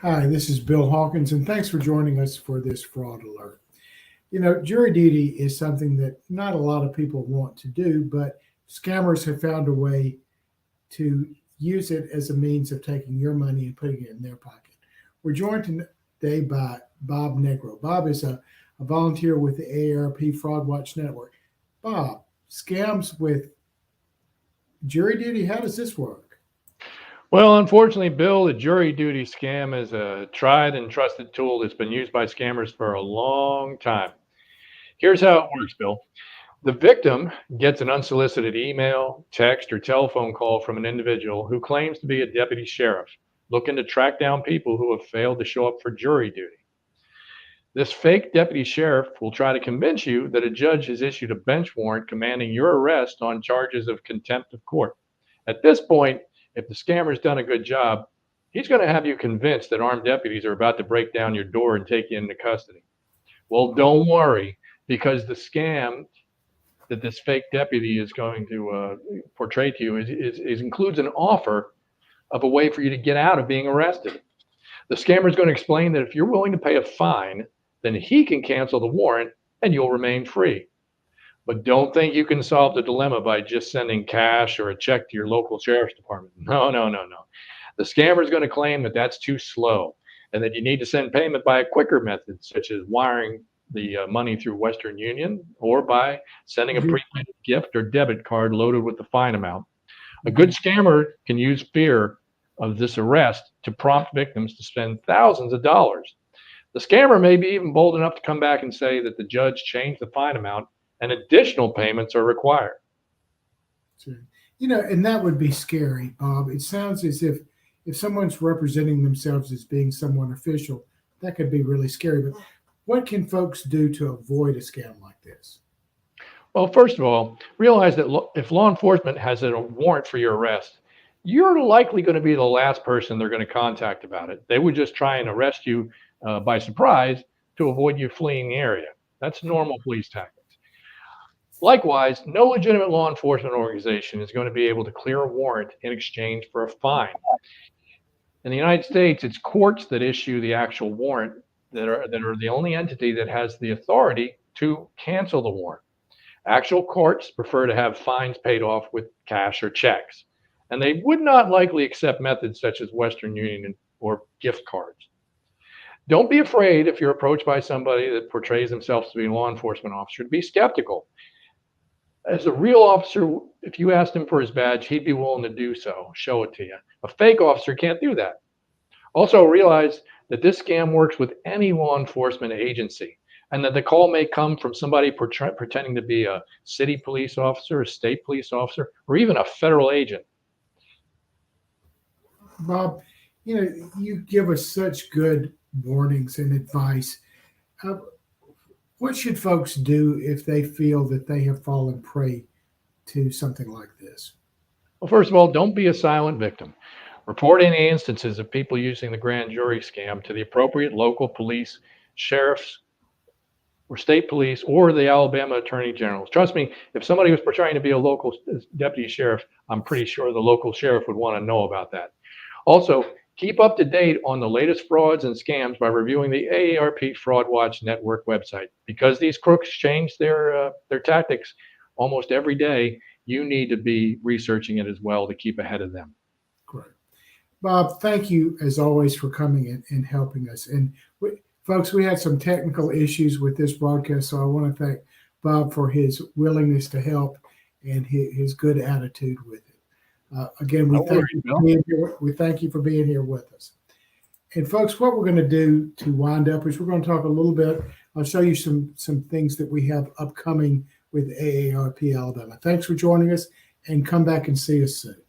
Hi, this is Bill Hawkins, and thanks for joining us for this fraud alert. Jury duty is something that not a lot of people want to do, but scammers have found a way to use it as a means of taking your money and putting it in their pocket. We're joined today by Bob Negro. Bob is a volunteer with the AARP Fraud Watch Network. Bob, scams with jury duty, how does this work? Well, unfortunately, Bill, the jury duty scam is a tried and trusted tool that's been used by scammers for a long time. Here's how it works, Bill. The victim gets an unsolicited email, text, or telephone call from an individual who claims to be a deputy sheriff looking to track down people who have failed to show up for jury duty. This fake deputy sheriff will try to convince you that a judge has issued a bench warrant commanding your arrest on charges of contempt of court. At this point, if the scammer's done a good job, he's going to have you convinced that armed deputies are about to break down your door and take you into custody. Well, don't worry, because the scam that this fake deputy is going to portray to you includes an offer of a way for you to get out of being arrested. The scammer is going to explain that if you're willing to pay a fine, then he can cancel the warrant and you'll remain free. But don't think you can solve the dilemma by just sending cash or a check to your local sheriff's department. No. The scammer is going to claim that that's too slow and that you need to send payment by a quicker method, such as wiring the money through Western Union or by sending a prepaid gift or debit card loaded with the fine amount. A good scammer can use fear of this arrest to prompt victims to spend thousands of dollars. The scammer may be even bold enough to come back and say that the judge changed the fine amount and additional payments are required. And that would be scary, Bob. It sounds as if someone's representing themselves as being someone official, that could be really scary. But what can folks do to avoid a scam like this? Well, first of all, realize that if law enforcement has a warrant for your arrest, you're likely going to be the last person they're going to contact about it. They would just try and arrest you by surprise to avoid you fleeing the area. That's normal police tactics. Likewise, no legitimate law enforcement organization is going to be able to clear a warrant in exchange for a fine. In the United States, it's courts that issue the actual warrant that are the only entity that has the authority to cancel the warrant. Actual courts prefer to have fines paid off with cash or checks, and they would not likely accept methods such as Western Union or gift cards. Don't be afraid if you're approached by somebody that portrays themselves to be a law enforcement officer to be skeptical. As a real officer, if you asked him for his badge, he'd be willing to do so, show it to you. A fake officer can't do that. Also realize that this scam works with any law enforcement agency and that the call may come from somebody pretending to be a city police officer, a state police officer, or even a federal agent. Bob, you give us such good warnings and advice. What should folks do if they feel that they have fallen prey to something like this? Well, first of all, don't be a silent victim. Report any instances of people using the grand jury scam to the appropriate local police, sheriffs, or state police, or the Alabama Attorney General. Trust me, if somebody was portraying to be a local deputy sheriff, I'm pretty sure the local sheriff would want to know about that. Also, keep up to date on the latest frauds and scams by reviewing the AARP Fraud Watch Network website. Because these crooks change their tactics almost every day, you need to be researching it as well to keep ahead of them. Great. Bob, thank you as always for coming in and helping us. And folks, we had some technical issues with this broadcast, so I want to thank Bob for his willingness to help and his good attitude with it. Again, we thank you for being here with us. And folks, what we're going to do to wind up is we're going to talk a little bit. I'll show you some things that we have upcoming with AARP Alabama. Thanks for joining us, and come back and see us soon.